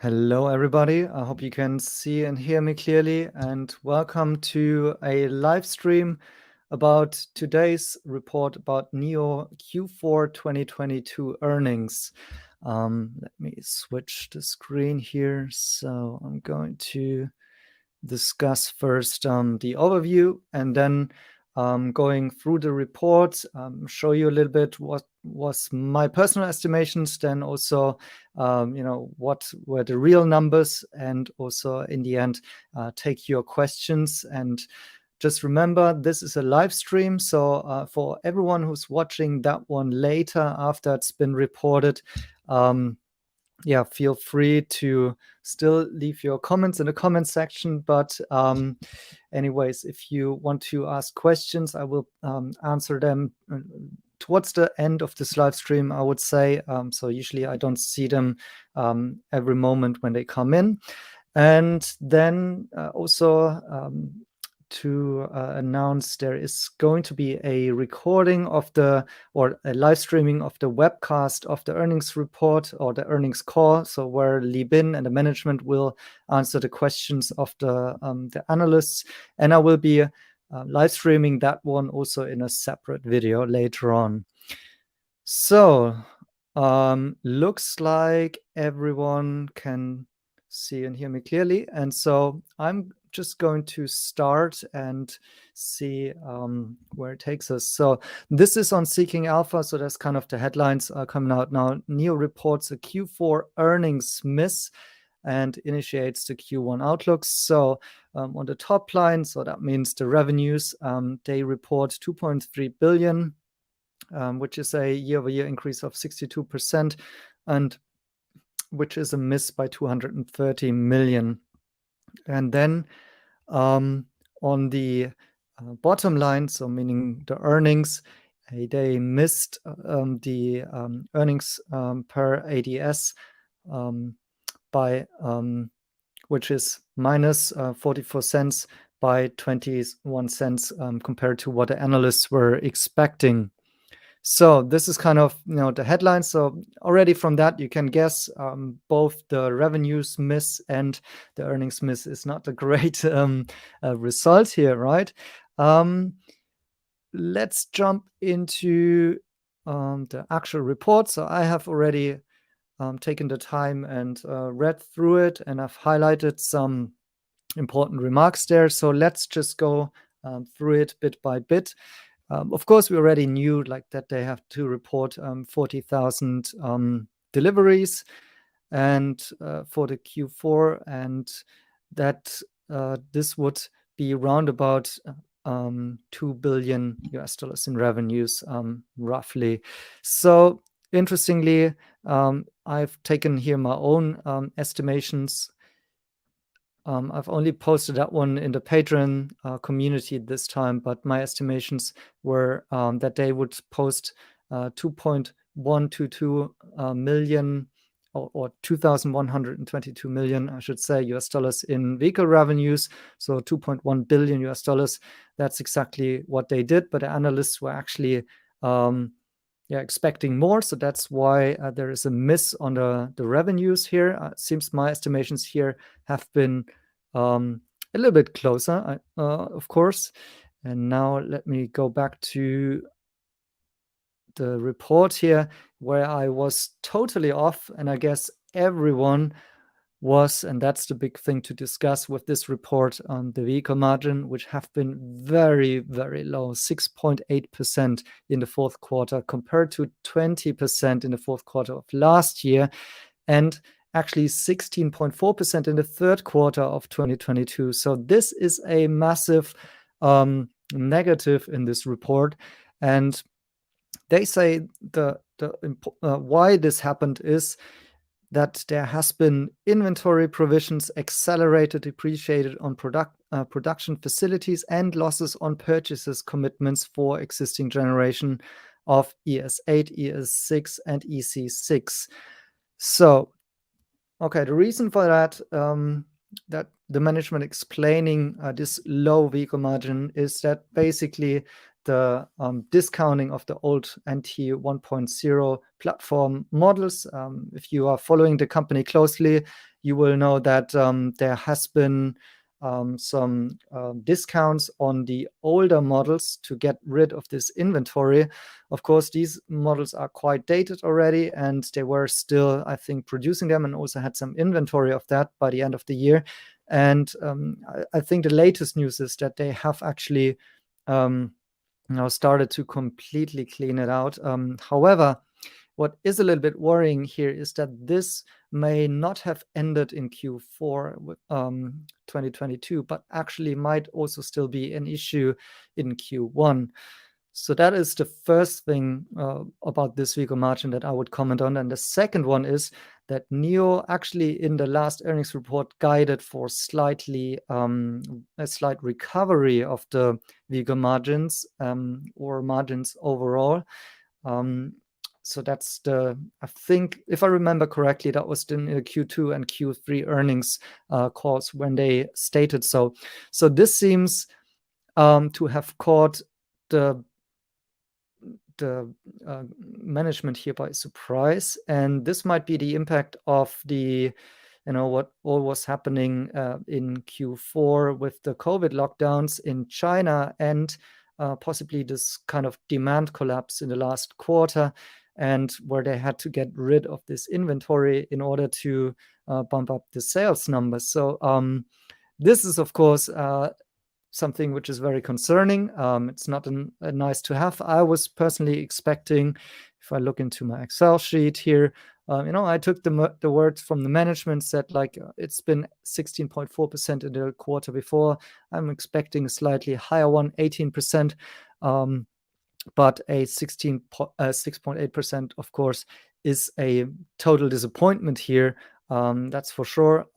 Hello, everybody. I hope you can see and hear me clearly, and welcome to a live stream about today's report about NIO Q4 2022 earnings. Let me switch the screen here. So I'm going to discuss first the overview and then going through the report, show you a little bit what was my personal estimations, then also what were the real numbers, and also in the end take your questions. And just remember, this is a live stream, so for everyone who's watching that one later after it's been reported, feel free to still leave your comments in the comment section. But anyways, if you want to ask questions, I will answer them towards the end of this live stream, I would say. So usually I don't see them every moment when they come in. And then also to announce there is going to be a recording of or a live streaming of the webcast of the earnings report or the earnings call. So where Li Bin and the management will answer the questions of the analysts. And I will be live streaming that one also in a separate video later on. So looks like everyone can see and hear me clearly. And so I'm just going to start and see where it takes us. So this is on Seeking Alpha. So that's kind of the headlines coming out now. NIO reports a Q4 earnings miss and initiates the Q1 outlook. So on the top line, so that means the revenues, they report 2.3 billion, which is a year-over-year increase of 62%, and which is a miss by 230 million. And then on the bottom line, so meaning the earnings, they missed the earnings per ADS by which is minus 44 cents by 21 cents compared to what the analysts were expecting. So this is kind of the headline. So already from that you can guess both the revenues miss and the earnings miss is not a great result here, right? Let's jump into the actual report. So I have already taken the time and read through it, and I've highlighted some important remarks there. So let's just go through it bit by bit. Of course, we already knew that they have to report 40,000 deliveries and for the Q4, and that this would be round about $2 billion in revenues, roughly. So interestingly, I've taken here my own estimations. I've only posted that one in the Patreon community this time, but my estimations were that they would post 2.122 million or 2,122 million, I should say, US dollars in vehicle revenues. So 2.1 billion US dollars. That's exactly what they did. But the analysts were actually expecting more. So that's why there is a miss on the revenues here. It seems my estimations here have been a little bit closer, of course. And now let me go back to the report here where I was totally off, and I guess everyone was, and that's the big thing to discuss with this report on the vehicle margin, which have been very, very low, 6.8% in the fourth quarter compared to 20% in the fourth quarter of last year, and actually 16.4% in the third quarter of 2022. So this is a massive negative in this report. And they say why this happened is that there has been inventory provisions, accelerated depreciated on production facilities, and losses on purchases commitments for existing generation of ES8, ES6, and EC6. So, okay, the reason for that, that the management explaining this low vehicle margin is that basically the discounting of the old NT 1.0 platform models. If you are following the company closely, you will know that there has been some discounts on the older models to get rid of this inventory. Of course, these models are quite dated already, and they were still, I think, producing them and also had some inventory of that by the end of the year. And I think the latest news is that they have actually now started to completely clean it out. However, what is a little bit worrying here is that this may not have ended in Q4 2022, but actually might also still be an issue in Q1. So that is the first thing about this weaker margin that I would comment on. And the second one is that NIO actually in the last earnings report guided for slightly a slight recovery of the weaker margins or margins overall. So that's I think, if I remember correctly, that was in the Q2 and Q3 earnings calls when they stated so. So this seems to have caught the management here by surprise, and this might be the impact of the, what all was happening in Q4 with the COVID lockdowns in China, and possibly this kind of demand collapse in the last quarter, and where they had to get rid of this inventory in order to bump up the sales numbers. So this is, of course, something which is very concerning. It's not a nice to have. I was personally expecting, if I look into my Excel sheet here, I took the words from the management, said like it's been 16.4% in the quarter before. I'm expecting a slightly higher one, 18%. But a 6.8%, of course, is a total disappointment here. That's for sure.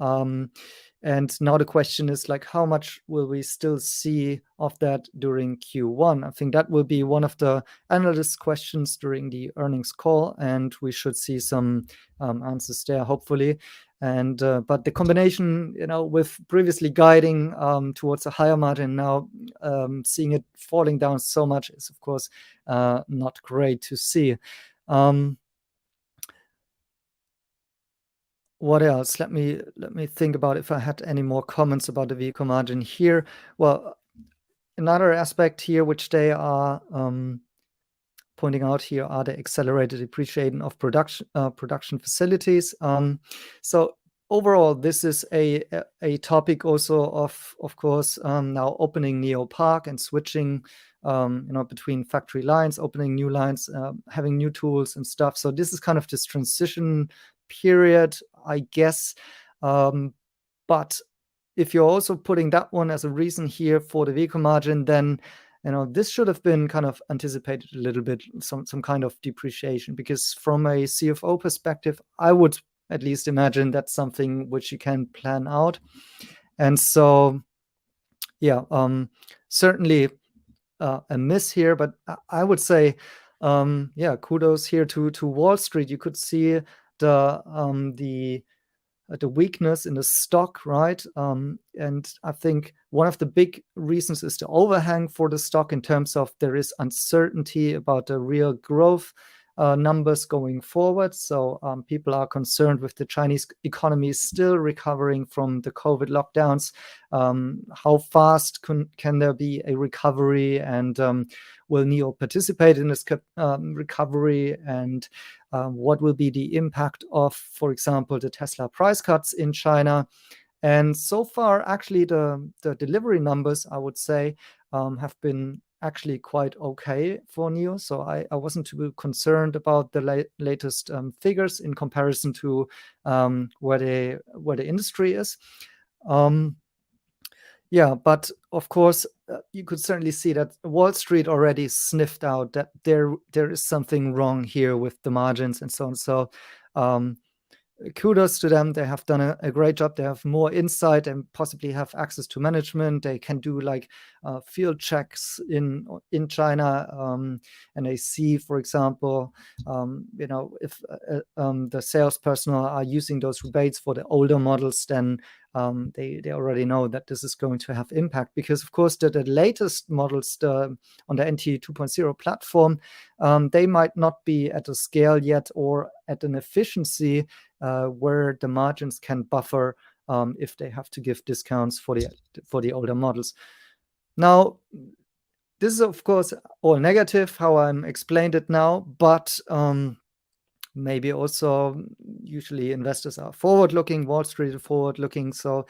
And now the question is like, how much will we still see of that during Q1? I think that will be one of the analyst questions during the earnings call, and we should see some answers there, hopefully. And but the combination, with previously guiding towards a higher margin, now seeing it falling down so much is, of course, not great to see. What else? Let me think about if I had any more comments about the vehicle margin here. Well, another aspect here which they are pointing out here are the accelerated depreciation of production facilities. So overall, this is a topic also of course, now opening NIO Park and switching between factory lines, opening new lines, having new tools and stuff. So this is kind of this transition period, I guess. But if you're also putting that one as a reason here for the vehicle margin, then this should have been kind of anticipated a little bit, some kind of depreciation, because from a CFO perspective, I would at least imagine that's something which you can plan out. And so, yeah, certainly a miss here, but I would say, kudos here to Wall Street. You could see the weakness in the stock, right? And I think one of the big reasons is the overhang for the stock in terms of there is uncertainty about the real growth numbers going forward. So people are concerned with the Chinese economy still recovering from the COVID lockdowns. How fast can there be a recovery, and will NIO participate in this recovery, and what will be the impact of, for example, the Tesla price cuts in China? And so far, actually, the delivery numbers, I would say, have been actually quite okay for NIO. So I wasn't too concerned about the latest figures in comparison to where the industry is. But of course, you could certainly see that Wall Street already sniffed out that there is something wrong here with the margins and so on. So kudos to them. They have done a great job. They have more insight and possibly have access to management. They can do like field checks in China, and they see, for example, if the sales personnel are using those rebates for the older models, then they already know that this is going to have impact, because of course the latest models on the NT 2.0 platform, they might not be at a scale yet or at an efficiency where the margins can buffer if they have to give discounts for the older models. Now, this is of course all negative how I'm explained it now, but maybe also usually investors are forward-looking, Wall Street is forward-looking, so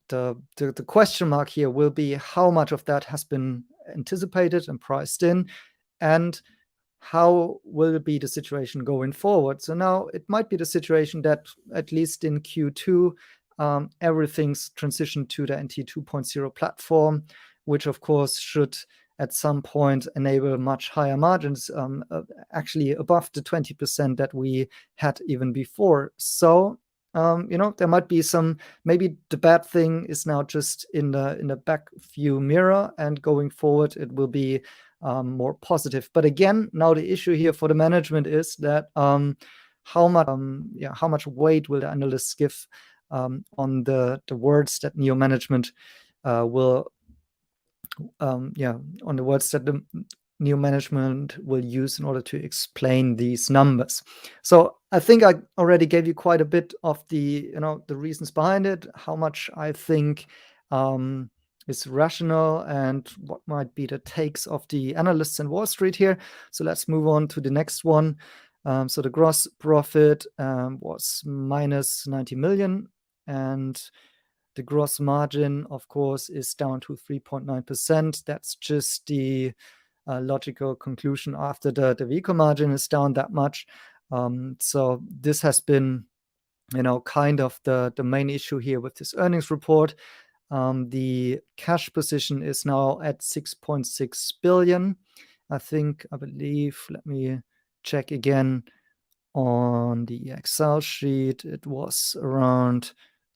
the question mark here will be how much of that has been anticipated and priced in, and how will it be the situation going forward. So now it might be the situation that at least in Q2, everything's transitioned to the NT 2.0 platform, which of course should at some point enable much higher margins, actually above the 20% that we had even before. So there might be some, maybe the bad thing is now just in the back view mirror, and going forward it will be more positive. But again, now the issue here for the management is that how much weight will the analysts give on the words that NIO management will on the words that the NIO management will use in order to explain these numbers. So I think I already gave you quite a bit of the reasons behind it, how much I think is rational, and what might be the takes of the analysts in Wall Street here. So let's move on to the next one. So the gross profit was minus 90 million, and the gross margin, of course, is down to 3.9%. That's just the logical conclusion after the vehicle margin is down that much. So this has been, kind of the main issue here with this earnings report. The cash position is now at 6.6 billion. I believe, let me check again on the Excel sheet, it was around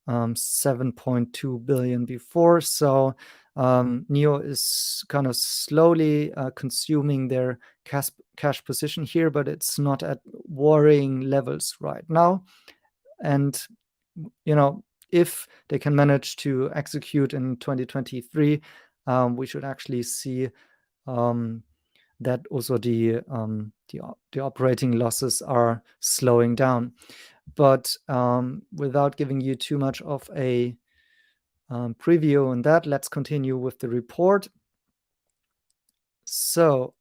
7.2 billion before. So NIO is kind of slowly consuming their cash position here, but it's not at worrying levels right now. And if they can manage to execute in 2023, we should actually see that also the operating losses are slowing down. But without giving you too much of a preview on that, let's continue with the report. So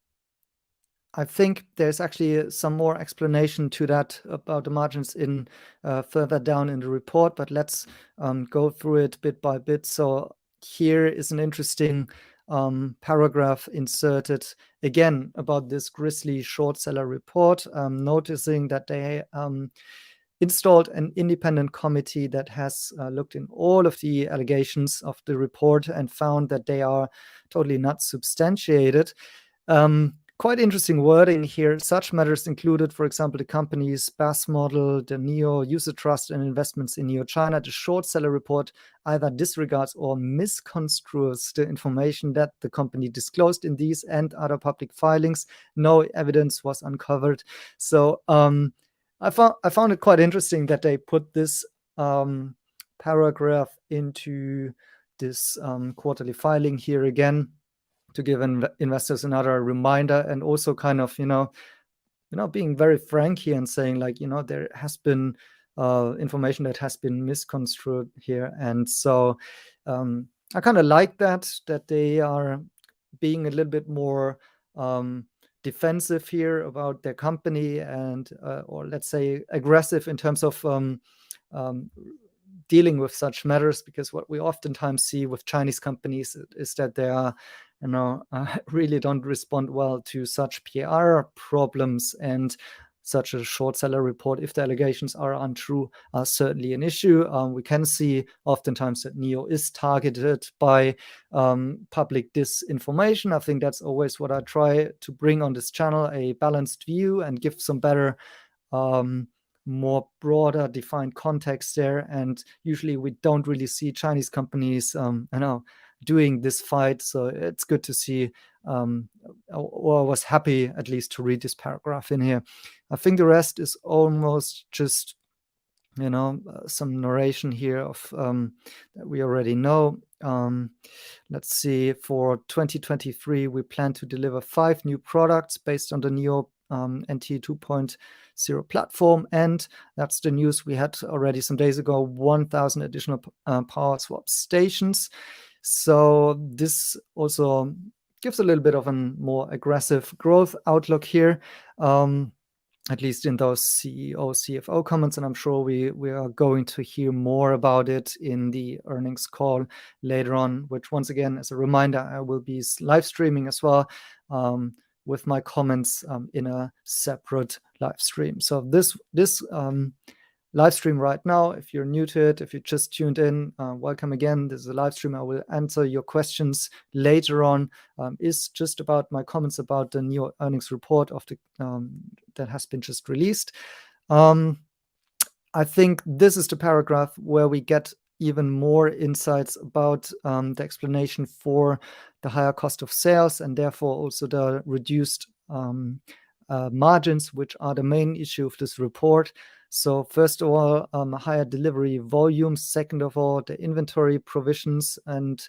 I think there's actually some more explanation to that about the margins in further down in the report, but let's go through it bit by bit. So here is an interesting paragraph inserted again about this grisly short seller report, noticing that they installed an independent committee that has looked in all of the allegations of the report and found that they are totally not substantiated. Quite interesting wording here. Such matters included, for example, the company's BAS model, the NIO user trust and investments in NIO China. The short seller report either disregards or misconstrues the information that the company disclosed in these and other public filings. No evidence was uncovered. So I found it quite interesting that they put this paragraph into this quarterly filing here again, to give investors another reminder, and also kind of being very frank here and saying, like, there has been information that has been misconstrued here. And so I kind of like that they are being a little bit more defensive here about their company, and or let's say aggressive in terms of dealing with such matters, because what we oftentimes see with Chinese companies is that they are really don't respond well to such PR problems, and such a short seller report, if the allegations are untrue, are certainly an issue. We can see oftentimes that NIO is targeted by public disinformation. I think that's always what I try to bring on this channel, a balanced view, and give some better more broader defined context there. And usually we don't really see Chinese companies doing this fight. So it's good to see, or I was happy at least to read this paragraph in here. I think the rest is almost just, some narration here of that we already know. Let's see, for 2023, we plan to deliver 5 new products based on the NIO NT 2.0 platform. And that's the news we had already some days ago, 1,000 additional power swap stations. So this also gives a little bit of a more aggressive growth outlook here, at least in those CEO, CFO comments. And I'm sure we are going to hear more about it in the earnings call later on, which once again, as a reminder, I will be live streaming as well, with my comments in a separate live stream. So this live stream right now, if you're new to it, if you just tuned in, welcome again. This is a live stream. I will answer your questions later on. Is just about my comments about the NIO earnings report of the that has been just released. I think this is the paragraph where we get even more insights about the explanation for the higher cost of sales and therefore also the reduced margins, which are the main issue of this report. So first of all, higher delivery volumes. Second of all, the inventory provisions and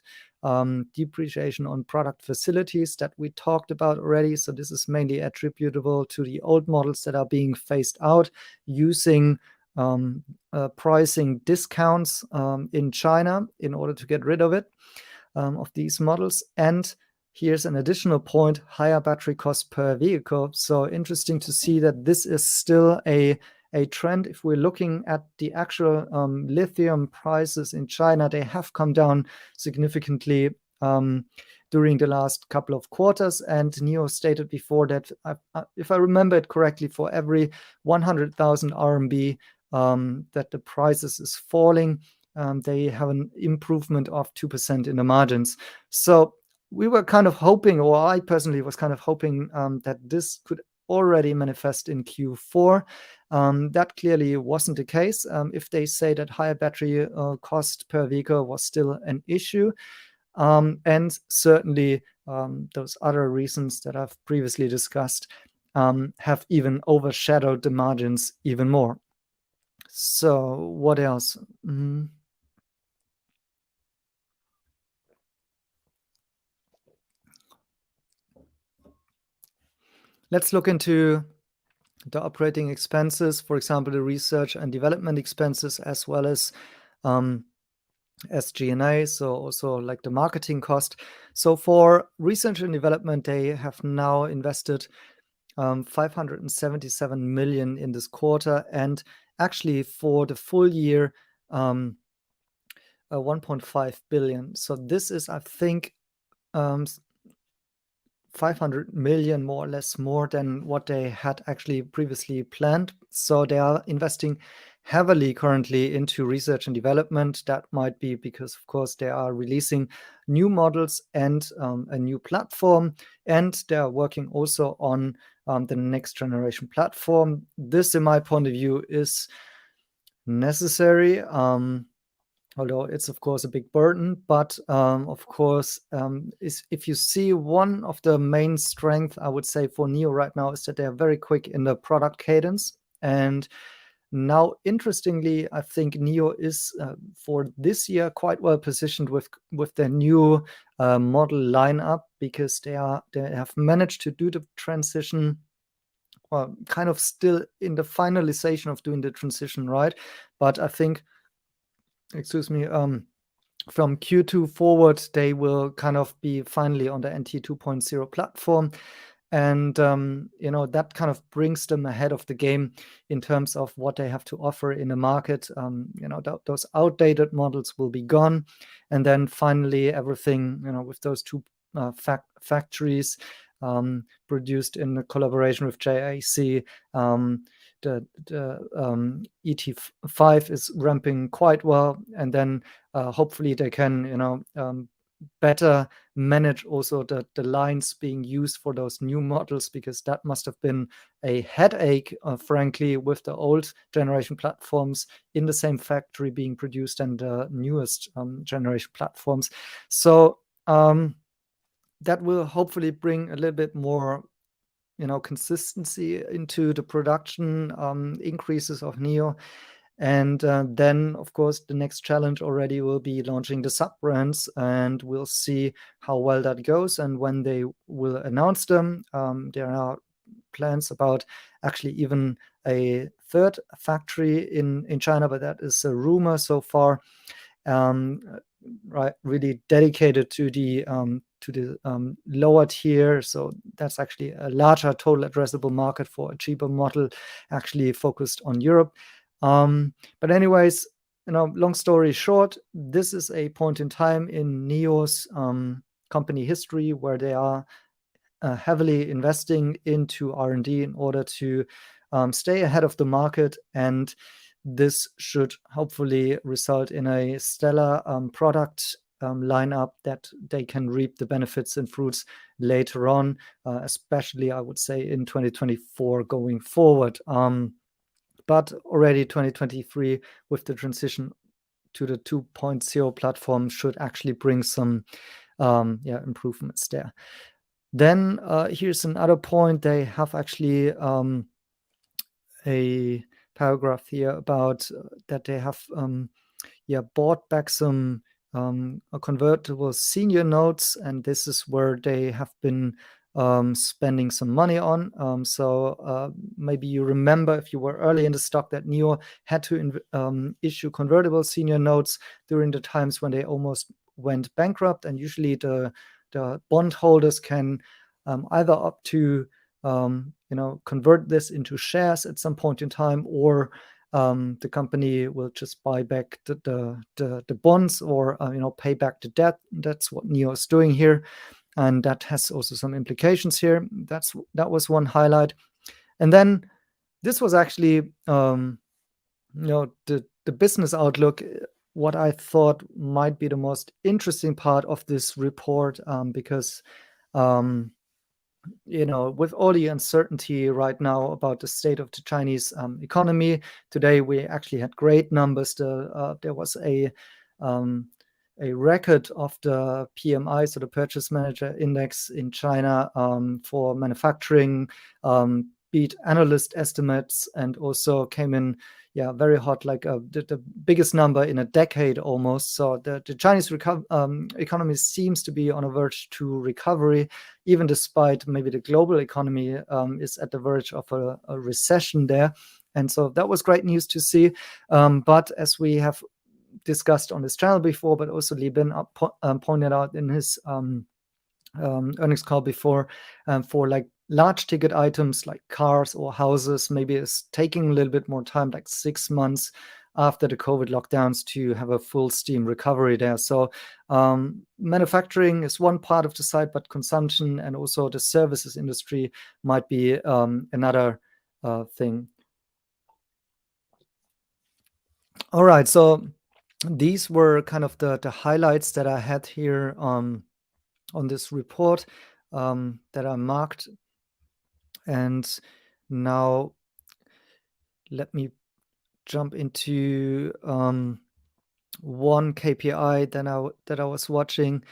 depreciation on product facilities that we talked about already. So this is mainly attributable to the old models that are being phased out using pricing discounts in China in order to get rid of it, of these models. And here's an additional point, higher battery cost per vehicle. So interesting to see that this is still a trend. If we're looking at the actual lithium prices in China, they have come down significantly during the last couple of quarters. And NIO stated before that, if I remember it correctly, for every 100,000 RMB that the prices is falling, they have an improvement of 2% in the margins. So we were kind of hoping, or I personally was kind of hoping that this could already manifest in Q4. That clearly wasn't the case. If they say that higher battery cost per vehicle was still an issue, and certainly those other reasons that I've previously discussed have even overshadowed the margins even more. So what else? Let's look into the operating expenses, for example, the research and development expenses, as well as SG&A, so also like the marketing cost. So for research and development, they have now invested 577 million in this quarter, and actually for the full year, 1.5 billion. So this is, I think, 500 million, more or less, more than what they had actually previously planned. So they are investing heavily currently into research and development. That might be because, of course, they are releasing new models and a new platform, and they are working also on the next generation platform. This, in my point of view, is necessary. Although it's, of course, a big burden. But, of course, if you see one of the main strengths, I would say, for NIO right now is that they are very quick in the product cadence. And now, interestingly, I think NIO is, for this year, quite well positioned with their new model lineup, because they have managed to do the transition, well, kind of still in the finalization of doing the transition, right? But I think, from Q2 forward, they will kind of be finally on the NT 2.0 platform. And, that kind of brings them ahead of the game in terms of what they have to offer in the market. Those outdated models will be gone. And then finally, everything, with those two factories produced in collaboration with JAC, the ET5 is ramping quite well, and then hopefully they can better manage also the lines being used for those new models, because that must have been a headache, frankly, with the old generation platforms in the same factory being produced and the newest generation platforms. So that will hopefully bring a little bit more consistency into the production increases of NIO. And then, of course, the next challenge already will be launching the sub-brands, and we'll see how well that goes and when they will announce them. There are plans about actually even a third factory in China, but that is a rumor so far. Right, really dedicated to the lower tier. So that's actually a larger total addressable market for a cheaper model, actually focused on Europe. But anyways, long story short, this is a point in time in NIO's company history where they are heavily investing into R&D in order to stay ahead of the market, and this should hopefully result in a stellar product lineup that they can reap the benefits and fruits later on, especially I would say in 2024 going forward. But already 2023 with the transition to the 2.0 platform should actually bring some improvements there. Then here's another point. They have actually a paragraph here about that they have bought back some convertible senior notes, and this is where they have been spending some money on. So maybe you remember, if you were early in the stock, that NIO had to issue convertible senior notes during the times when they almost went bankrupt, and usually the bondholders can either opt to convert this into shares at some point in time, or the company will just buy back the bonds, or pay back the debt. That's what NIO is doing here, and that has also some implications here. That was one highlight. And then this was actually the business outlook, what I thought might be the most interesting part of this report, because with all the uncertainty right now about the state of the Chinese economy, today we actually had great numbers. There was a record of the PMI, so the Purchase Manager Index in China for manufacturing, beat analyst estimates, and also came in very hot, like the biggest number in a decade almost. So the Chinese economy seems to be on a verge to recovery, even despite maybe the global economy is at the verge of a recession there. And so that was great news to see. But as we have discussed on this channel before, but also Li Bin pointed out in his earnings call before, for like large ticket items like cars or houses, maybe it's taking a little bit more time, like 6 months after the COVID lockdowns, to have a full steam recovery there. So manufacturing is one part of the side, but consumption and also the services industry might be another thing. All right, so these were kind of the highlights that I had here on this report that I marked. And now let me jump into one KPI that I was watching,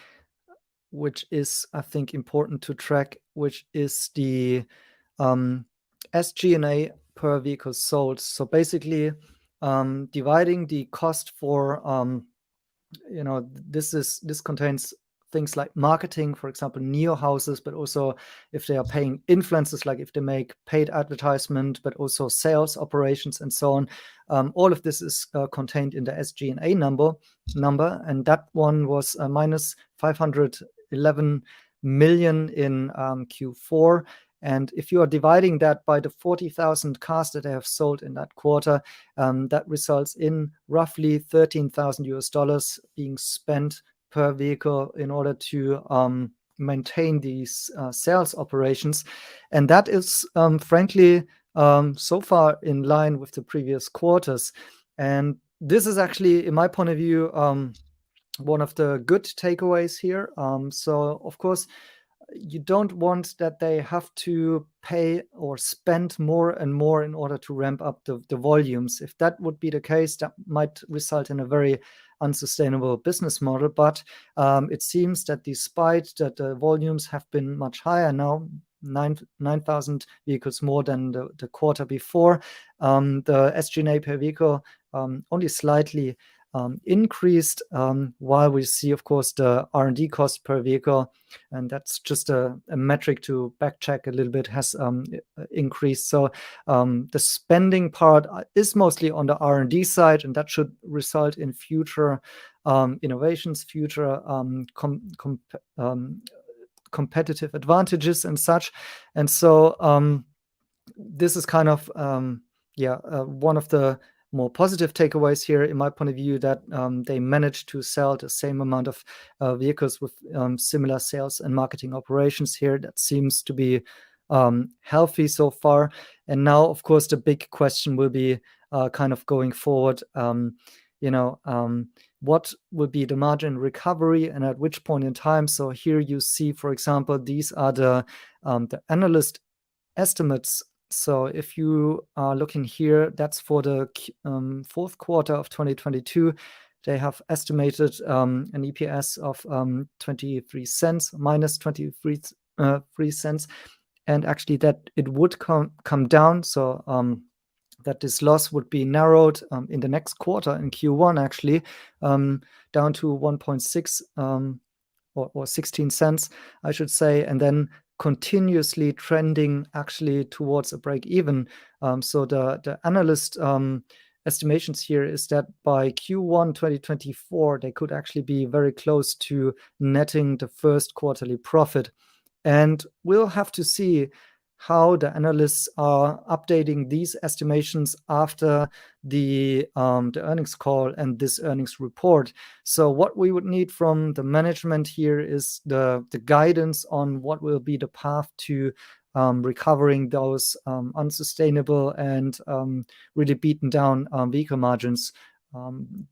which is, I think, important to track, which is the SG&A per vehicle sold. So basically, dividing the cost for this contains things like marketing, for example, NIO houses, but also if they are paying influencers, like if they make paid advertisement, but also sales operations and so on. All of this is contained in the SG&A number, and that one was minus 511 million in Q4. And if you are dividing that by the 40,000 cars that they have sold in that quarter, that results in roughly $13,000 being spent per vehicle in order to maintain these sales operations. And that is, frankly, so far in line with the previous quarters. And this is actually, in my point of view, one of the good takeaways here. So, of course, you don't want that they have to pay or spend more and more in order to ramp up the volumes. If that would be the case, that might result in a very unsustainable business model. But it seems that despite that the volumes have been much higher now, 9,000 vehicles more than the quarter before, the SG&A per vehicle only slightly increased, while we see, of course, the R&D cost per vehicle, and that's just a metric to back check a little bit, has increased. So the spending part is mostly on the R&D side, and that should result in future innovations, future competitive advantages and such. And so this is kind of one of the more positive takeaways here, in my point of view, that they managed to sell the same amount of vehicles with similar sales and marketing operations here. That seems to be healthy so far. And now, of course, the big question will be kind of going forward, what will be the margin recovery and at which point in time. So here you see, for example, these are the analyst estimates. So if you are looking here, that's for the fourth quarter of 2022. They have estimated an EPS of 23 cents, minus 23 cents, and actually that it would come down. So that this loss would be narrowed in the next quarter, in Q1 actually, down to 1.6 or 16 cents, I should say, and then continuously trending actually towards a break even. So the analyst estimations here is that by Q1 2024, they could actually be very close to netting the first quarterly profit. And we'll have to see how the analysts are updating these estimations after the earnings call and this earnings report. So what we would need from the management here is the guidance on what will be the path to recovering those unsustainable and really beaten down vehicle margins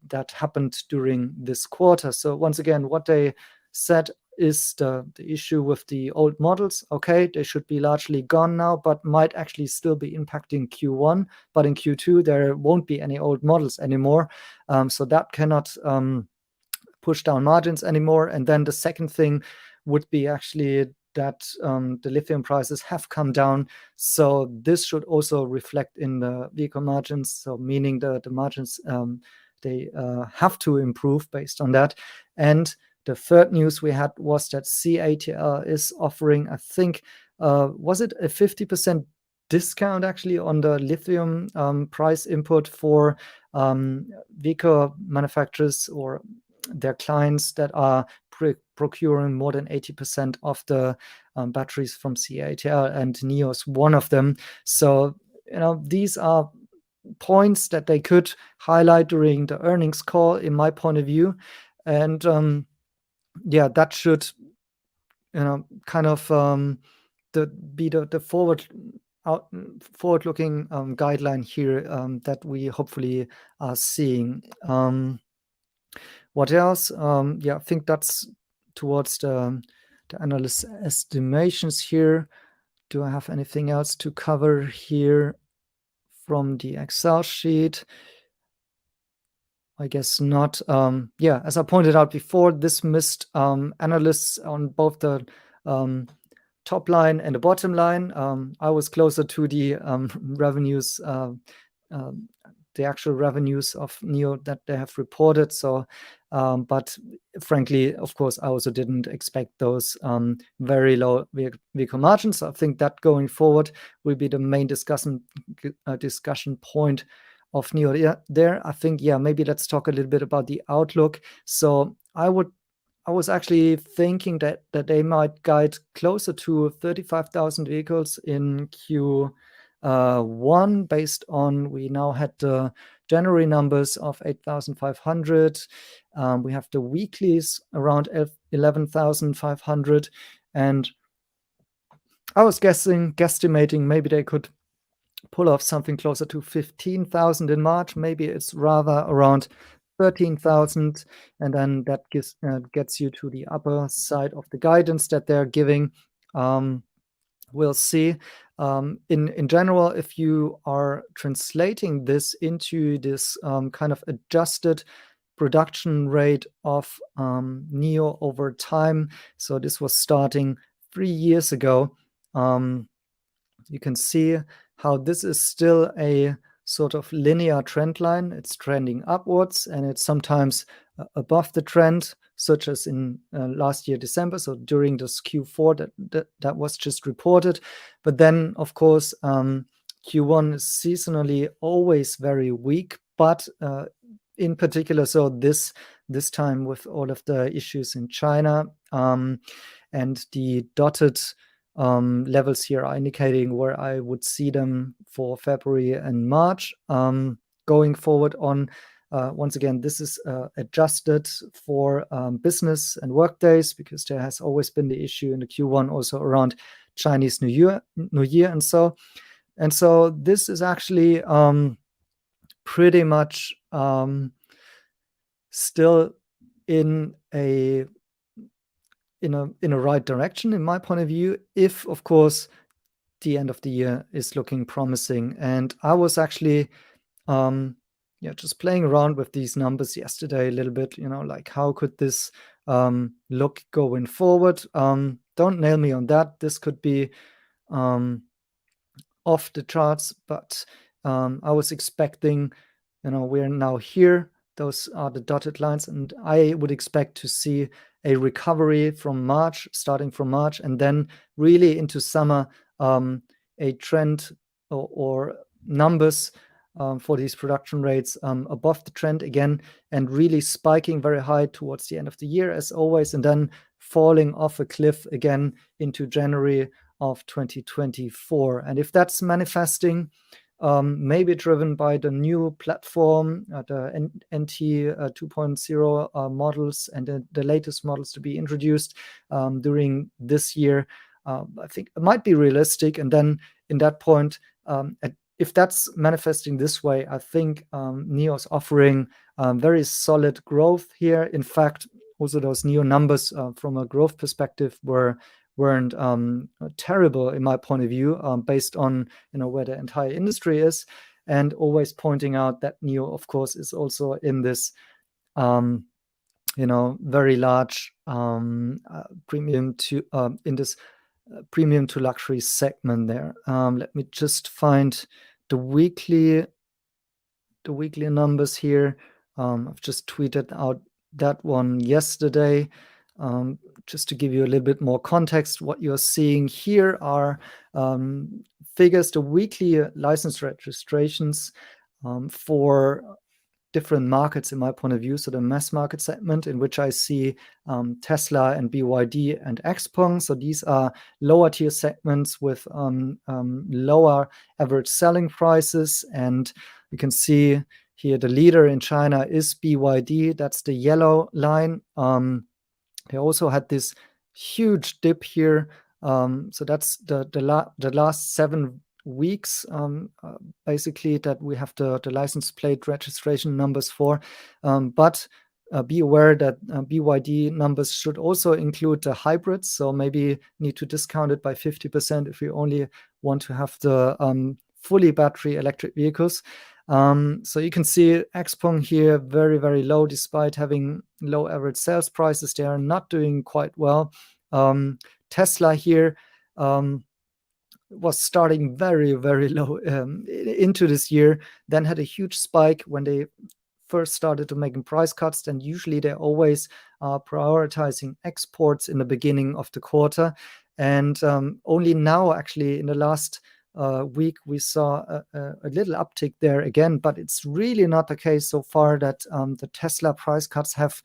that happened during this quarter. So once again, what they said is the issue with the old models. Okay, they should be largely gone now, but might actually still be impacting Q1. But in Q2, there won't be any old models anymore. So that cannot push down margins anymore. And then the second thing would be actually that the lithium prices have come down. So this should also reflect in the vehicle margins. So meaning the margins, they have to improve based on that. And the third news we had was that CATL is offering, I think, was it a 50% discount actually on the lithium price input for vehicle manufacturers or their clients that are procuring more than 80% of the batteries from CATL, and NIO is one of them. So, these are points that they could highlight during the earnings call, in my point of view. And that should, kind of be the forward-looking guideline here that we hopefully are seeing. What else? I think that's towards the analyst estimations here. Do I have anything else to cover here from the Excel sheet? I guess not. As I pointed out before, this missed analysts on both the top line and the bottom line. I was closer to the revenues, the actual revenues of NIO that they have reported. So, but frankly, of course, I also didn't expect those very low vehicle margins. I think that going forward will be the main discussion point of NIO there. I think, maybe let's talk a little bit about the outlook. So I was actually thinking that they might guide closer to 35,000 vehicles in Q1, based on, we now had the January numbers of 8,500. We have the weeklies around 11,500. And I was guesstimating maybe they could pull off something closer to 15,000 in March. Maybe it's rather around 13,000, and then that gets you to the upper side of the guidance that they're giving. We'll see. In general, if you are translating this into this kind of adjusted production rate of NIO over time, so this was starting 3 years ago, you can see how this is still a sort of linear trend line. It's trending upwards, and it's sometimes above the trend, such as in last year December, so during this Q4 that was just reported. But then, of course, Q1 is seasonally always very weak, but in particular, so this time with all of the issues in China, and the dotted levels here are indicating where I would see them for February and March. Going forward on, once again, this is adjusted for business and work days, because there has always been the issue in the Q1 also around Chinese New Year, and so this is actually pretty much still in a right direction, in my point of view, if, of course, the end of the year is looking promising. And I was actually just playing around with these numbers yesterday a little bit, like how could this look going forward. Don't nail me on that. This could be off the charts, but I was expecting, we're now here. Those are the dotted lines, and I would expect to see a recovery from March, starting from March, and then really into summer, a trend or numbers for these production rates above the trend again, and really spiking very high towards the end of the year, as always, and then falling off a cliff again into January of 2024. And if that's manifesting, maybe driven by the new platform, the NT 2.0 models, and the latest models to be introduced during this year, I think it might be realistic. And then in that point, if that's manifesting this way, I think NIO is offering very solid growth here. In fact, also those NIO numbers from a growth perspective weren't terrible in my point of view, based on where the entire industry is, and always pointing out that NIO, of course, is also in this very large premium to premium to luxury segment there. Let me just find the weekly numbers here. I've just tweeted out that one yesterday. Just to give you a little bit more context, what you're seeing here are figures, the weekly license registrations for different markets in my point of view. So the mass market segment, in which I see Tesla and BYD and XPeng. So these are lower tier segments with lower average selling prices. And you can see here the leader in China is BYD. That's the yellow line. They also had this huge dip here. So that's the last 7 weeks, basically, that we have the license plate registration numbers for. But be aware that BYD numbers should also include the hybrids. So maybe need to discount it by 50% if you only want to have the fully battery electric vehicles. So you can see XPeng here very, very low, despite having low average sales prices. They are not doing quite well. Tesla here was starting very, very low into this year, then had a huge spike when they first started to making price cuts. Then usually they're always prioritizing exports in the beginning of the quarter. And only now, actually, in the last week, we saw a little uptick there again, but it's really not the case so far that the Tesla price cuts have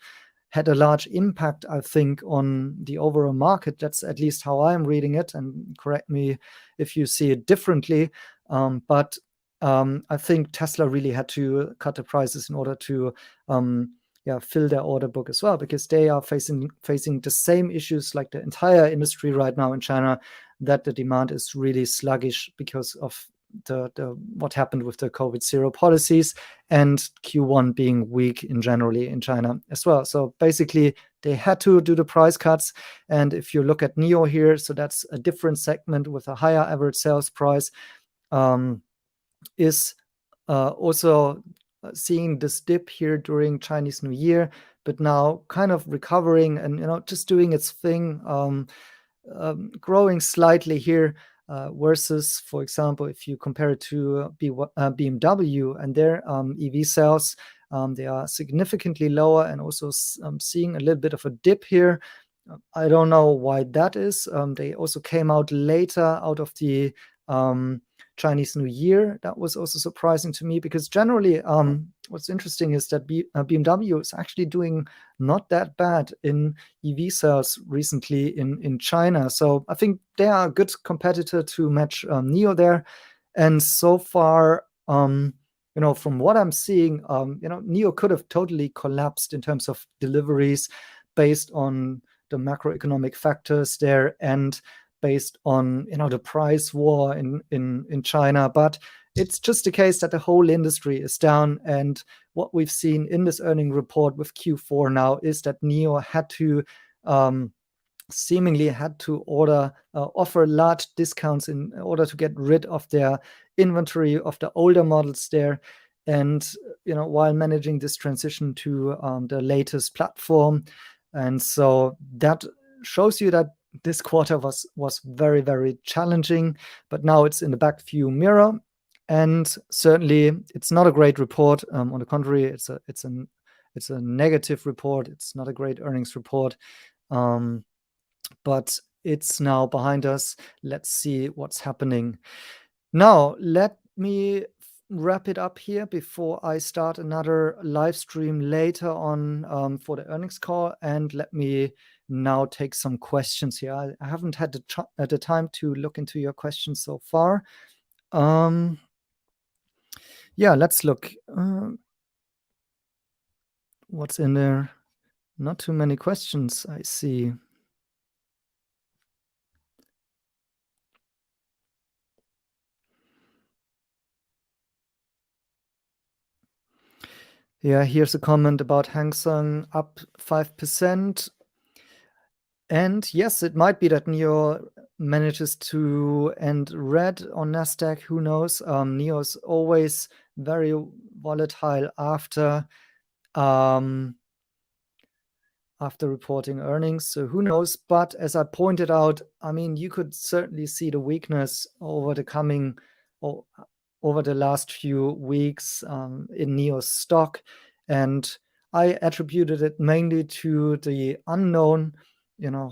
had a large impact, I think, on the overall market. That's at least how I'm reading it, and correct me if you see it differently. But I think Tesla really had to cut the prices in order to fill their order book as well, because they are facing the same issues like the entire industry right now in China, that the demand is really sluggish because of the what happened with the COVID-0 policies, and Q1 being weak in generally in China as well. So basically, they had to do the price cuts. And if you look at NIO here, so that's a different segment with a higher average sales price, is also seeing this dip here during Chinese New Year, but now kind of recovering and just doing its thing, growing slightly here. versus, for example, if you compare it to BMW and their EV sales, they are significantly lower and also seeing a little bit of a dip here. I don't know why that is. They also came out later out of the Chinese New Year. That was also surprising to me because generally, what's interesting is that BMW is actually doing not that bad in EV sales recently in China. So I think they are a good competitor to match NIO there. And so far, from what I'm seeing, NIO could have totally collapsed in terms of deliveries based on the macroeconomic factors there and based on the price war in China. But it's just the case that the whole industry is down. And what we've seen in this earning report with Q4 now is that NIO had to seemingly had to offer large discounts in order to get rid of their inventory of the older models there. And while managing this transition to the latest platform. And so that shows you that this quarter was very, very challenging, but now it's in the back view mirror. And certainly it's not a great report. On the contrary, it's a negative report. It's not a great earnings report. But it's now behind us. Let's see what's happening. Now, let me wrap it up here before I start another live stream later on for the earnings call. And let me now take some questions here. I haven't had the time to look into your questions so far. Yeah, let's look. What's in there? Not too many questions, I see. Yeah, here's a comment about Hang Seng up 5%. And yes, it might be that NIO manages to end red on Nasdaq. Who knows? NIO is always very volatile after reporting earnings. So who knows? But as I pointed out, I mean, you could certainly see the weakness over the last few weeks in NIO's stock. And I attributed it mainly to the unknown,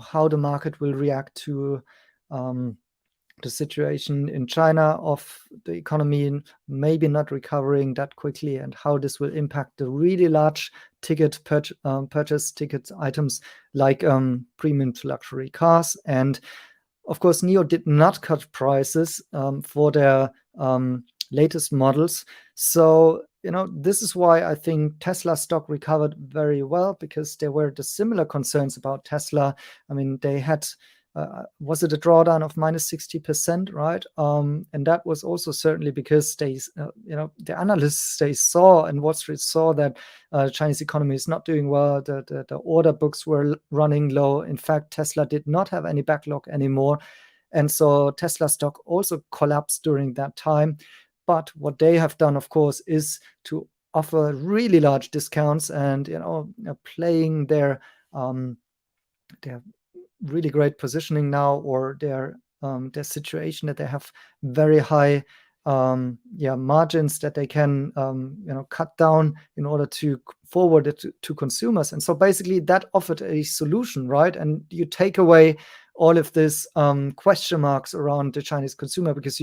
how the market will react to the situation in China of the economy maybe not recovering that quickly and how this will impact the really large ticket purchase ticket items like premium to luxury cars. And of course, NIO did not cut prices for their latest models. So, this is why I think Tesla stock recovered very well, because there were the similar concerns about Tesla. I mean, they had, was it a drawdown of minus 60%, right? And that was also certainly because they, the analysts, they saw, and Wall Street saw that the Chinese economy is not doing well. The order books were running low. In fact, Tesla did not have any backlog anymore. And so Tesla stock also collapsed during that time. But what they have done, of course, is to offer really large discounts and, playing their really great positioning now, or their situation that they have very high margins that they can cut down in order to forward it to consumers. And so basically that offered a solution, right? And you take away all of this question marks around the Chinese consumer, because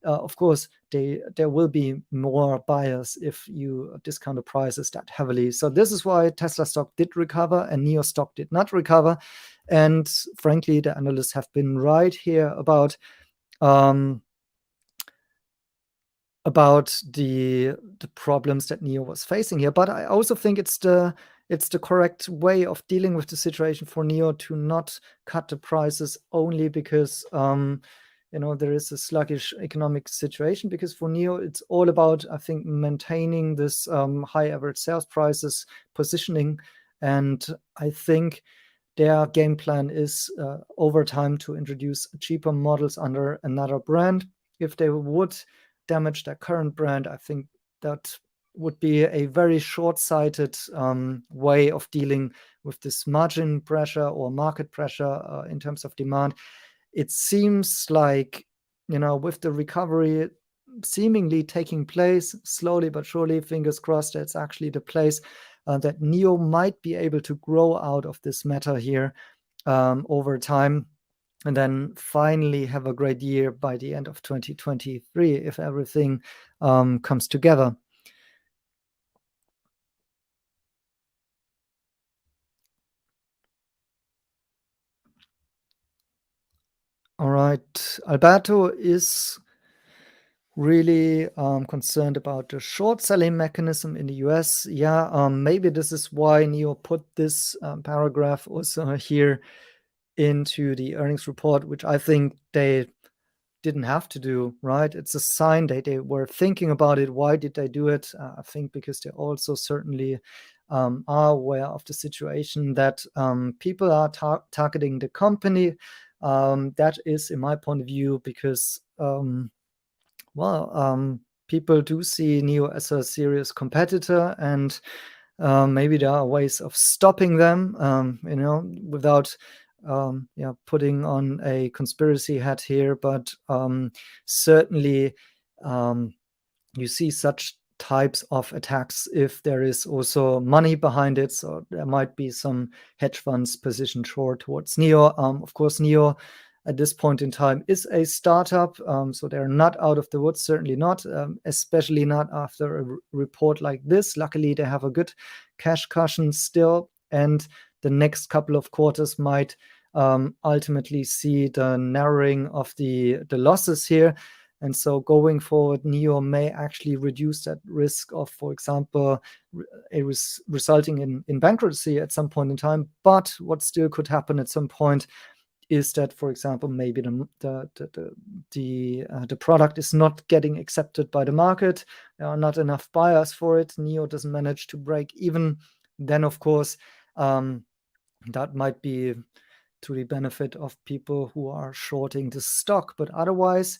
of course, there will be more buyers if you discount the prices that heavily. So this is why Tesla stock did recover and NIO stock did not recover. And frankly, the analysts have been right here about the problems that NIO was facing here. But I also think it's the correct way of dealing with the situation for NIO to not cut the prices only because there is a sluggish economic situation, because for NIO, it's all about, I think, maintaining this high average sales prices positioning. And I think their game plan is over time to introduce cheaper models under another brand. If they would damage their current brand, I think that would be a very short-sighted way of dealing with this margin pressure or market pressure in terms of demand. it seems like, with the recovery seemingly taking place slowly but surely, fingers crossed, that's actually the place that NIO might be able to grow out of this matter here over time, and then finally have a great year by the end of 2023 if everything comes together. All right, Alberto is really concerned about the short selling mechanism in the US. Yeah, maybe this is why NIO put this paragraph also here into the earnings report, which I think they didn't have to do, right? It's a sign that they were thinking about it. Why did they do it? I think because they also certainly are aware of the situation that people are targeting the company. That is, in my point of view, because people do see NIO as a serious competitor, and maybe there are ways of stopping them, without putting on a conspiracy hat here. But certainly, you see such types of attacks if there is also money behind it. So there might be some hedge funds positioned short towards NIO. Of course, NIO at this point in time is a startup, so they're not out of the woods, certainly not, especially not after a report like this. Luckily, they have a good cash cushion still, and the next couple of quarters might ultimately see the narrowing of the losses here. And so going forward, NIO may actually reduce that risk of, for example, resulting in bankruptcy at some point in time. But what still could happen at some point is that, for example, maybe the product is not getting accepted by the market. There are not enough buyers for it. NIO doesn't manage to break even. Then, of course, that might be to the benefit of people who are shorting the stock. But otherwise,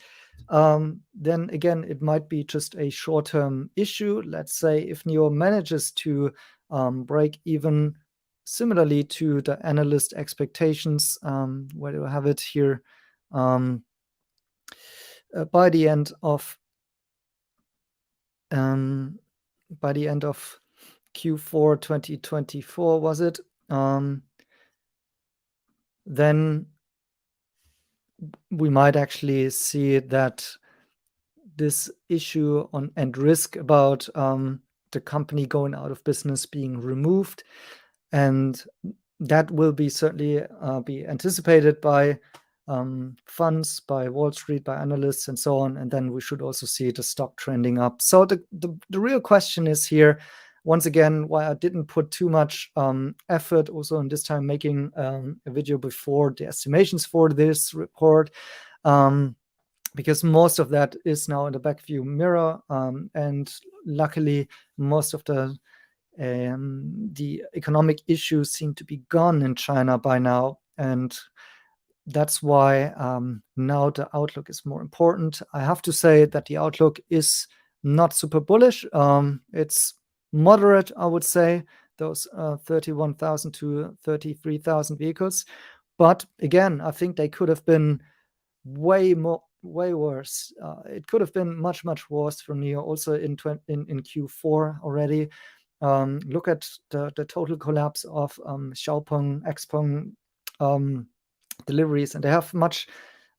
then again, it might be just a short-term issue. Let's say if NIO manages to break even similarly to the analyst expectations, where do I have it here? By the end of Q4 2024, was it? Then we might actually see that this issue and risk about the company going out of business being removed, and that will be certainly be anticipated by funds, by Wall Street, by analysts, and so on. And then we should also see the stock trending up. So the real question is here, once again, why I didn't put too much effort also in this time making a video before the estimations for this report, because most of that is now in the back view mirror, and luckily most of the economic issues seem to be gone in China by now, and that's why now the outlook is more important. I have to say that the outlook is not super bullish. It's moderate, I would say, those 31,000 to 33,000 vehicles. But again, I think they could have been way worse. It could have been much worse for NIO also in Q4 already. Look at the total collapse of Xiaopeng, XPeng deliveries, and they have much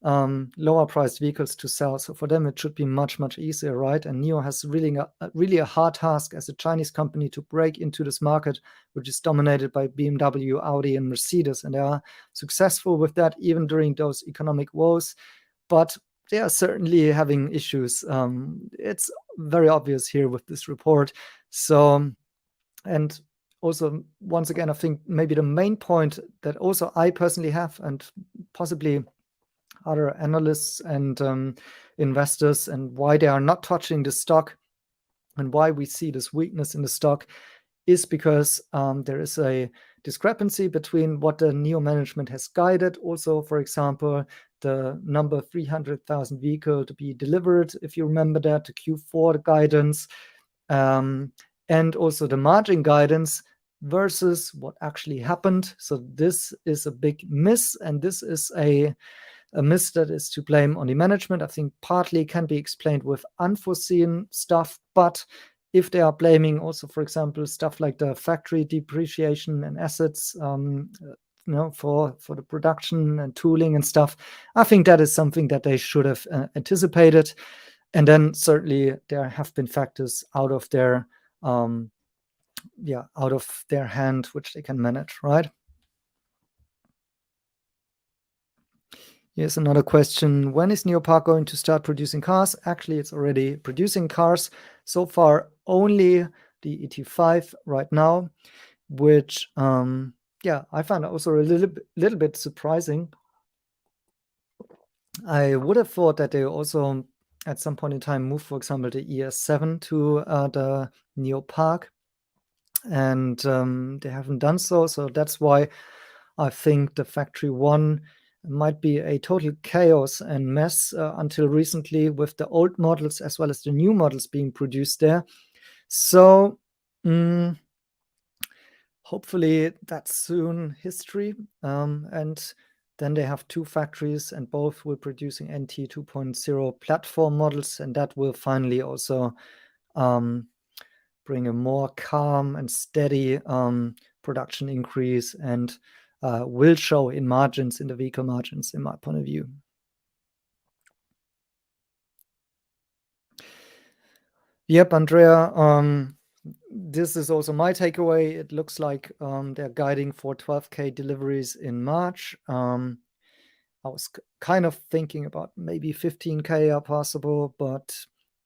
lower priced vehicles to sell. So for them, it should be much easier, right? And NIO has really a hard task as a Chinese company to break into this market, which is dominated by BMW, Audi, and Mercedes. And they are successful with that even during those economic woes. But they are certainly having issues. It's very obvious here with this report. So, and also, once again, I think maybe the main point that also I personally have, and possibly other analysts and investors, and why they are not touching the stock and why we see this weakness in the stock, is because there is a discrepancy between what the NIO management has guided. Also, for example, the number 300,000 vehicle to be delivered, if you remember that, the Q4 guidance, and also the margin guidance versus what actually happened. So this is a big miss, and this is a a miss that is to blame on the management. I think partly can be explained with unforeseen stuff, but if they are blaming also, for example, stuff like the factory depreciation and assets, for the production and tooling and stuff, I think that is something that they should have anticipated. And then certainly there have been factors out of their hand, which they can manage, right? Here's another question. When is NIO Park going to start producing cars? Actually, it's already producing cars. So far, only the ET5 right now, which, I found also a little bit surprising. I would have thought that they also, at some point in time, move, for example, the ES7 to the NIO Park, and they haven't done so. So that's why I think the Factory One might be a total chaos and mess until recently, with the old models as well as the new models being produced there. So hopefully that's soon history. And then they have two factories, and both will producing NT 2.0 platform models, and that will finally also bring a more calm and steady production increase, and will show in margins, in the vehicle margins, in my point of view. Yep, Andrea, this is also my takeaway. It looks like they're guiding for 12K deliveries in March. I was kind of thinking about maybe 15K are possible, but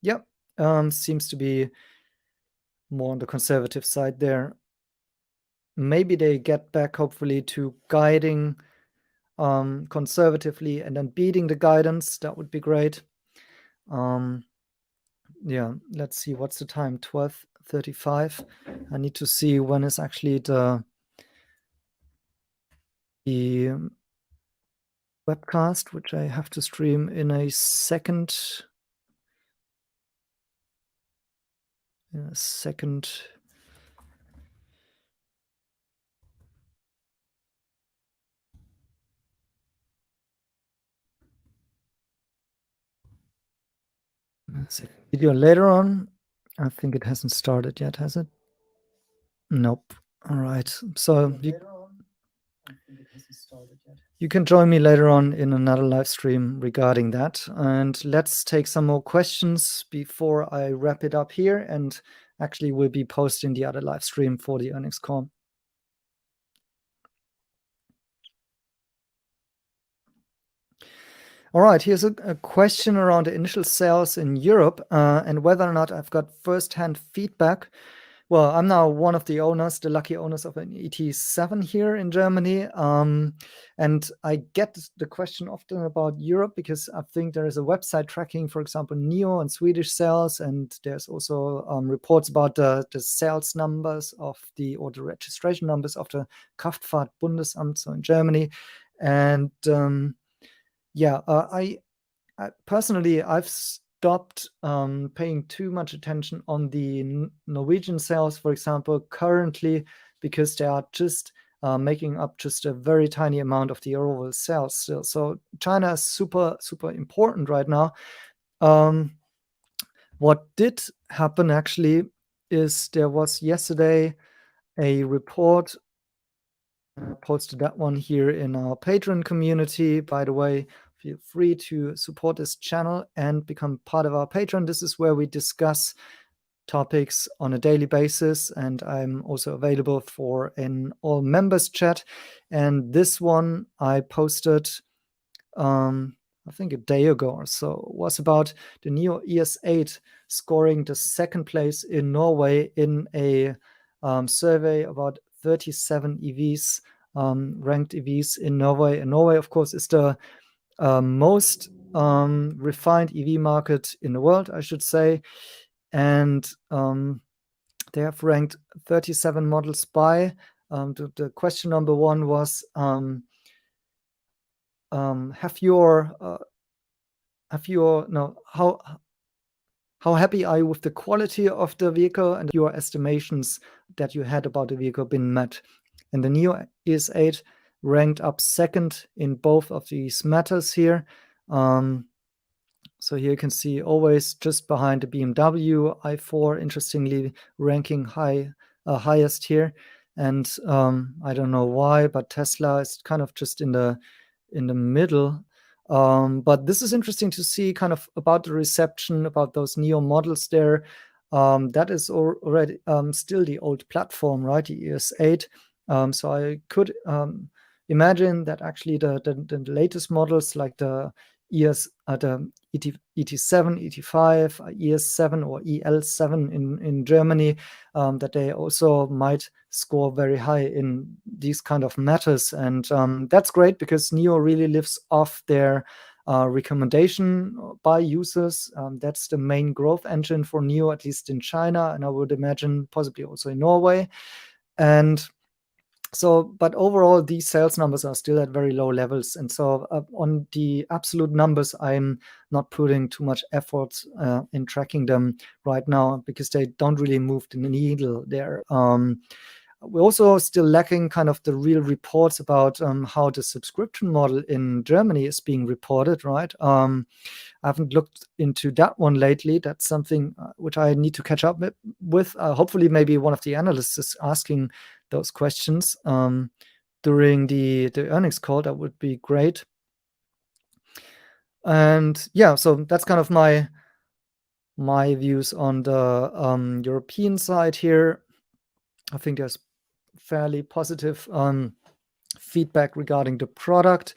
yep, seems to be more on the conservative side there. Maybe they get back, hopefully, to guiding conservatively and then beating the guidance. That would be great. Let's see, what's the time? 12:35. I need to see when is actually the webcast, which I have to stream in a second. Video later on. I think it hasn't started yet, has it? Nope. All right. So you can join me later on in another live stream regarding that. And let's take some more questions before I wrap it up here, and actually will be posting the other live stream for the earnings call. All right, here's a question around the initial sales in Europe and whether or not I've got first-hand feedback. Well, I'm now one of the owners, the lucky owners of an ET7 here in Germany. And I get the question often about Europe because I think there is a website tracking, for example, NIO and Swedish sales. And there's also reports about the sales numbers or the registration numbers of the Kraftfahrtbundesamt, so in Germany. And I personally, I've stopped paying too much attention on the Norwegian sales, for example, currently, because they are just making up just a very tiny amount of the overall sales still. So China is super, super important right now. What did happen actually is there was yesterday a report. I posted that one here in our Patreon community. By the way, feel free to support this channel and become part of our Patreon. This is where we discuss topics on a daily basis, and I'm also available for an all members chat. And this one I posted, I think a day ago or so, was about the NIO ES8 scoring the second place in Norway in a survey about 37 EVs, ranked EVs in Norway. And Norway, of course, is the most refined EV market in the world, I should say. And they have ranked 37 models by. The question number one was, how happy are you with the quality of the vehicle and your estimations that you had about the vehicle been met? And the NIO ES8 ranked up second in both of these matters here. So here you can see always just behind the BMW i4, interestingly ranking highest here. And I don't know why, but Tesla is kind of just in the middle. But this is interesting to see kind of about the reception, about those NIO models there. That is already still the old platform, right? The ES8. So I could imagine that actually the latest models like the the ET7, ET5, ES7 or EL7 in Germany, that they also might score very high in these kind of matters. And that's great because NIO really lives off their recommendation by users. That's the main growth engine for NIO, at least in China, and I would imagine possibly also in Norway. And so, but overall, these sales numbers are still at very low levels. And so on the absolute numbers, I'm not putting too much effort in tracking them right now because they don't really move the needle there. We're also still lacking kind of the real reports about how the subscription model in Germany is being reported, right? I haven't looked into that one lately. That's something which I need to catch up with. Hopefully, maybe one of the analysts is asking those questions during the earnings call. That would be great. And yeah, so that's kind of my views on the European side here. I think there's fairly positive feedback regarding the product.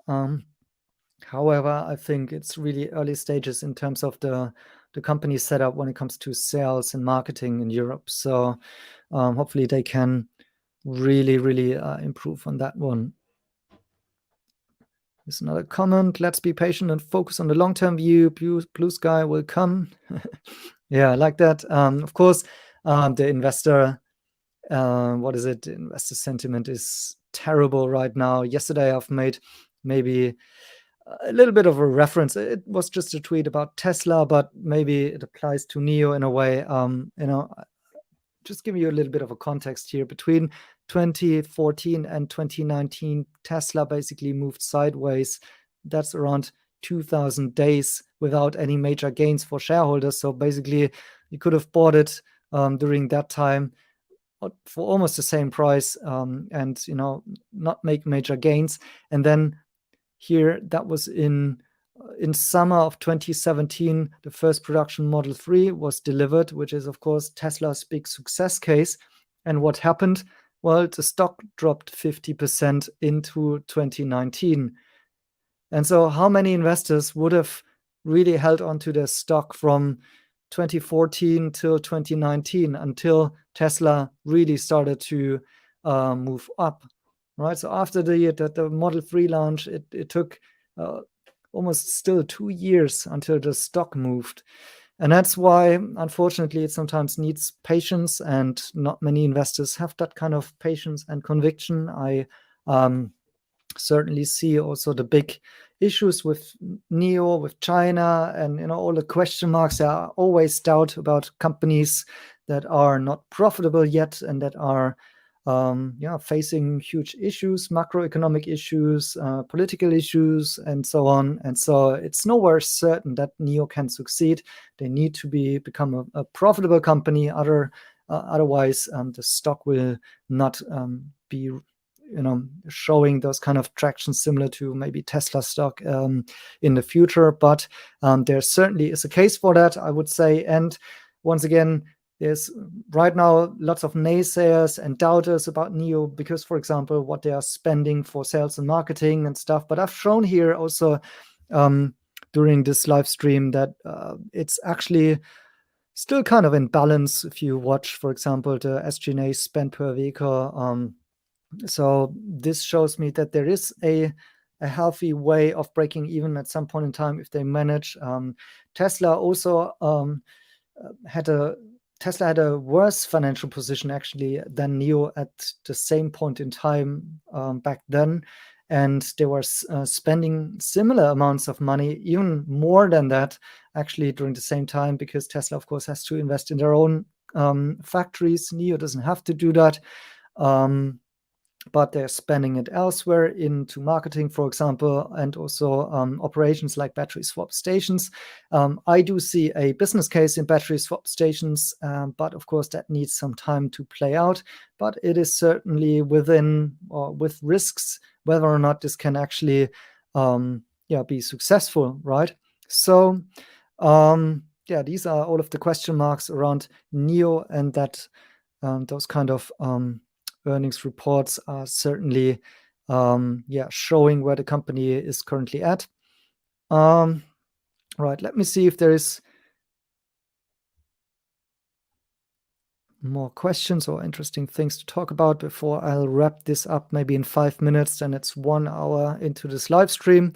However, I think it's really early stages in terms of the company setup when it comes to sales and marketing in Europe. So hopefully they can really improve on that one. Here's another comment. Let's be patient and focus on the long-term view. Blue sky will come. Yeah, I like that. Of course, the investor, investor sentiment is terrible right now. Yesterday, I've made maybe a little bit of a reference. It was just a tweet about Tesla, but maybe it applies to NIO in a way. Just give you a little bit of a context here. Between 2014 and 2019, Tesla basically moved sideways. That's around 2,000 days without any major gains for shareholders. So basically, you could have bought it during that time for almost the same price and not make major gains. And then here, that was in summer of 2017, the first production Model 3 was delivered, which is, of course, Tesla's big success case. And what happened? Well, the stock dropped 50% into 2019. And so how many investors would have really held onto their stock from 2014 till 2019 until Tesla really started to move up, right? So after the Model 3 launch, it took almost still 2 years until the stock moved. And that's why, unfortunately, it sometimes needs patience, and not many investors have that kind of patience and conviction. I certainly see also the big issues with NIO, with China, and all the question marks. There are always doubt about companies that are not profitable yet and that are facing huge issues, macroeconomic issues, political issues, and so on. And so it's nowhere certain that NIO can succeed. They need to become a profitable company. Otherwise, the stock will not be showing those kind of traction similar to maybe Tesla stock in the future. But there certainly is a case for that, I would say. And once again, there's right now lots of naysayers and doubters about NIO because, for example, what they are spending for sales and marketing and stuff. But I've shown here also during this live stream that it's actually still kind of in balance if you watch, for example, the SG&A spend per vehicle. So this shows me that there is a healthy way of breaking even at some point in time if they manage. Tesla also Tesla had a worse financial position actually than NIO at the same point in time back then. And they were spending similar amounts of money, even more than that, actually, during the same time, because Tesla, of course, has to invest in their own factories. NIO doesn't have to do that. but they're spending it elsewhere into marketing, for example, and also operations like battery swap stations. I do see a business case in battery swap stations, but of course that needs some time to play out. But it is certainly within or with risks whether or not this can actually be successful, right? So these are all of the question marks around NIO, and that those kind of earnings reports are certainly showing where the company is currently at. Right, let me see if there is more questions or interesting things to talk about before I'll wrap this up maybe in 5 minutes. Then it's 1 hour into this live stream.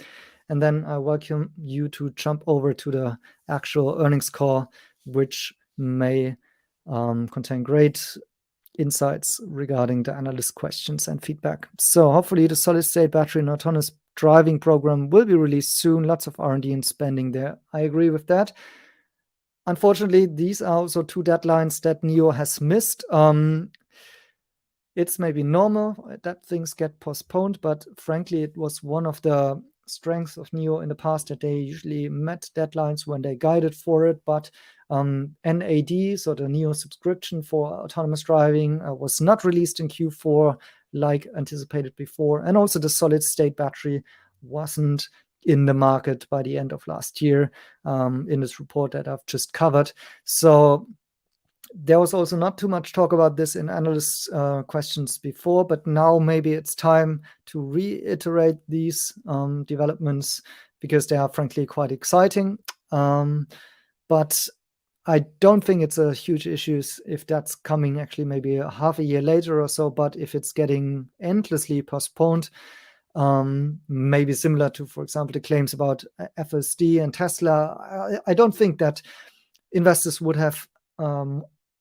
And then I welcome you to jump over to the actual earnings call, which may contain great insights regarding the analyst questions and feedback. So hopefully the solid-state battery and autonomous driving program will be released soon. Lots of R&D and spending there. I agree with that. Unfortunately, these are also 2 deadlines that NIO has missed. It's maybe normal that things get postponed, but frankly, it was one of the strengths of NIO in the past that they usually met deadlines when they guided for it. But NAD, so the NIO subscription for autonomous driving, was not released in Q4 like anticipated before. And also the solid-state battery wasn't in the market by the end of last year in this report that I've just covered. So there was also not too much talk about this in analyst questions before, but now maybe it's time to reiterate these developments because they are frankly quite exciting. But I don't think it's a huge issue if that's coming actually maybe a half a year later or so, but if it's getting endlessly postponed, maybe similar to, for example, the claims about FSD and Tesla, I don't think that investors would have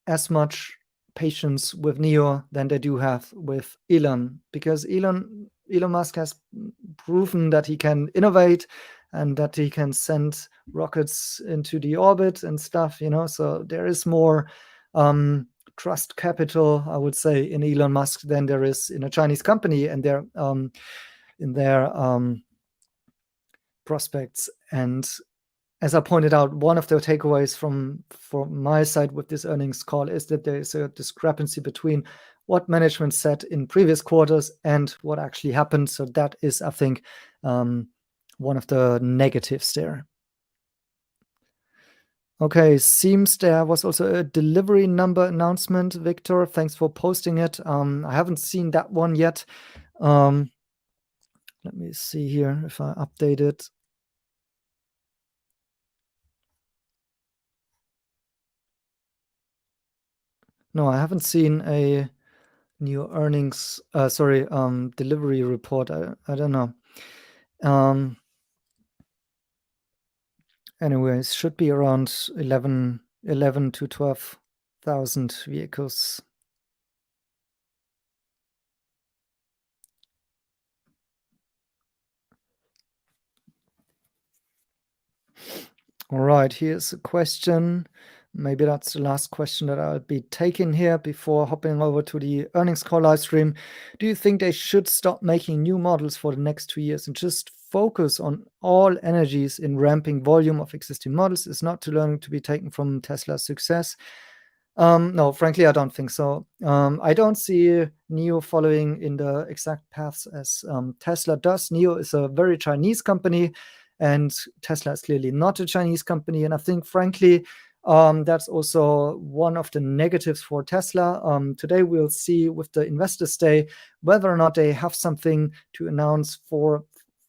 as much patience with NIO than they do have with Elon, because Elon Musk has proven that he can innovate and that he can send rockets into the orbit and stuff, so there is more trust capital, I would say, in Elon Musk than there is in a Chinese company and their prospects. And as I pointed out, one of the takeaways from my side with this earnings call is that there is a discrepancy between what management said in previous quarters and what actually happened. So that is, I think, one of the negatives there. Okay, seems there was also a delivery number announcement, Victor. Thanks for posting it. I haven't seen that one yet. Let me see here if I update it. No, I haven't seen a new earnings, delivery report. I don't know. Anyways, should be around 11 to 12,000 vehicles. All right, here's a question. Maybe that's the last question that I'll be taking here before hopping over to the earnings call live stream. Do you think they should stop making new models for the next 2 years and just focus on all energies in ramping volume of existing models? Is not to learning to be taken from Tesla's success? No, frankly, I don't think so. I don't see NIO following in the exact paths as Tesla does. NIO is a very Chinese company, and Tesla is clearly not a Chinese company. And I think, frankly, that's also one of the negatives for Tesla. Today, we'll see with the Investors Day whether or not they have something to announce for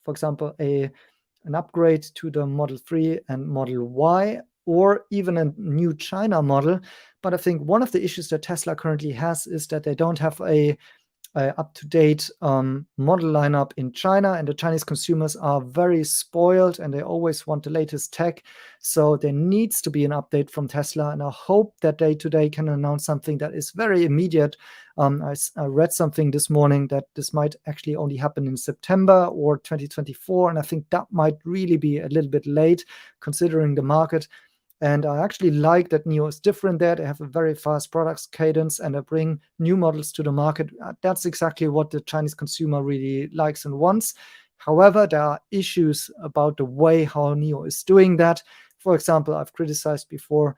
example, an upgrade to the Model 3 and Model Y, or even a new China model. But I think one of the issues that Tesla currently has is that they don't have a up-to-date model lineup in China, and the Chinese consumers are very spoiled and they always want the latest tech. So there needs to be an update from Tesla, and I hope that they today can announce something that is very immediate. I read something this morning that this might actually only happen in September or 2024, and I think that might really be a little bit late considering the market. And I actually like that NIO is different there. They have a very fast products cadence and they bring new models to the market. That's exactly what the Chinese consumer really likes and wants. However, there are issues about the way how NIO is doing that. For example, I've criticized before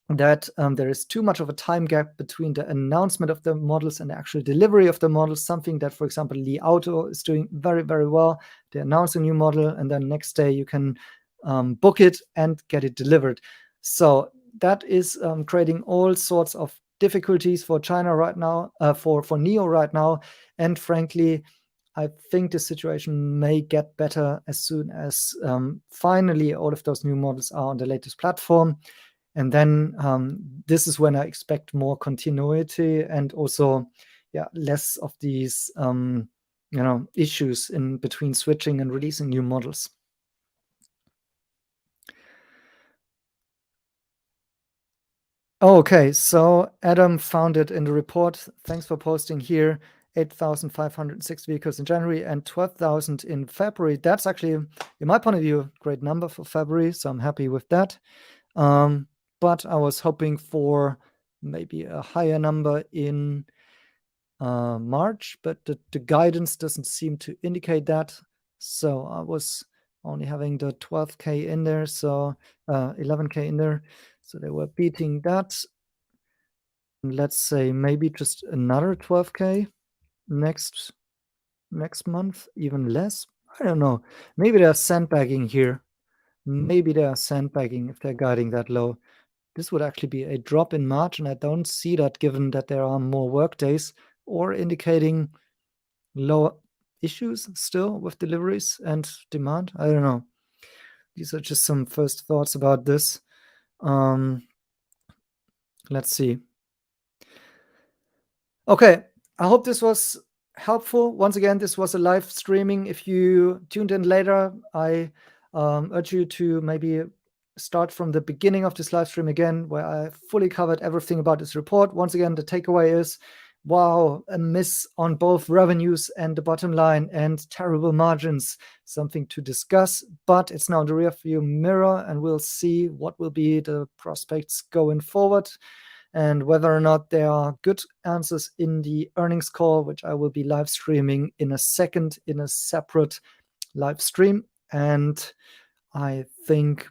that there is too much of a time gap between the announcement of the models and the actual delivery of the models, something that, for example, Li Auto is doing very, very well. They announce a new model, and then next day you can book it and get it delivered. So that is creating all sorts of difficulties for China right now, for NIO right now. And frankly, I think the situation may get better as soon as finally all of those new models are on the latest platform. And then this is when I expect more continuity and also, less of these, issues in between switching and releasing new models. Okay, so Adam found it in the report. Thanks for posting here. 8,506 vehicles in January and 12,000 in February. That's actually, in my point of view, a great number for February, so I'm happy with that. But I was hoping for maybe a higher number in March, but the guidance doesn't seem to indicate that. So I was only having the 12K in there, so 11K in there. So they were beating that. Let's say maybe just another 12K next month, even less. I don't know. Maybe they're sandbagging here. Maybe they are sandbagging if they're guiding that low. This would actually be a drop in March, and I don't see that given that there are more work days or indicating lower issues still with deliveries and demand. I don't know. These are just some first thoughts about this. Let's see. Okay, I hope this was helpful. Once again, this was a live streaming. If you tuned in later, I urge you to maybe start from the beginning of this live stream again, where I fully covered everything about this report. Once again, the takeaway is, wow, a miss on both revenues and the bottom line and terrible margins, something to discuss, but it's now in the rearview mirror and we'll see what will be the prospects going forward and whether or not there are good answers in the earnings call, which I will be live streaming in a second in a separate live stream. And I think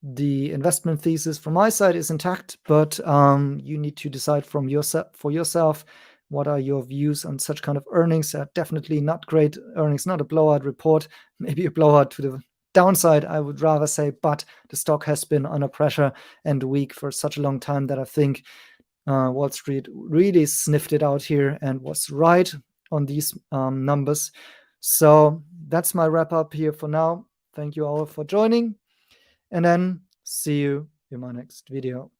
the investment thesis from my side is intact, but you need to decide for yourself what are your views on such kind of earnings. Definitely not great earnings, not a blowout report, maybe a blowout to the downside, I would rather say, but the stock has been under pressure and weak for such a long time that I think Wall Street really sniffed it out here and was right on these numbers. So that's my wrap up here for now. Thank you all for joining. And then see you in my next video.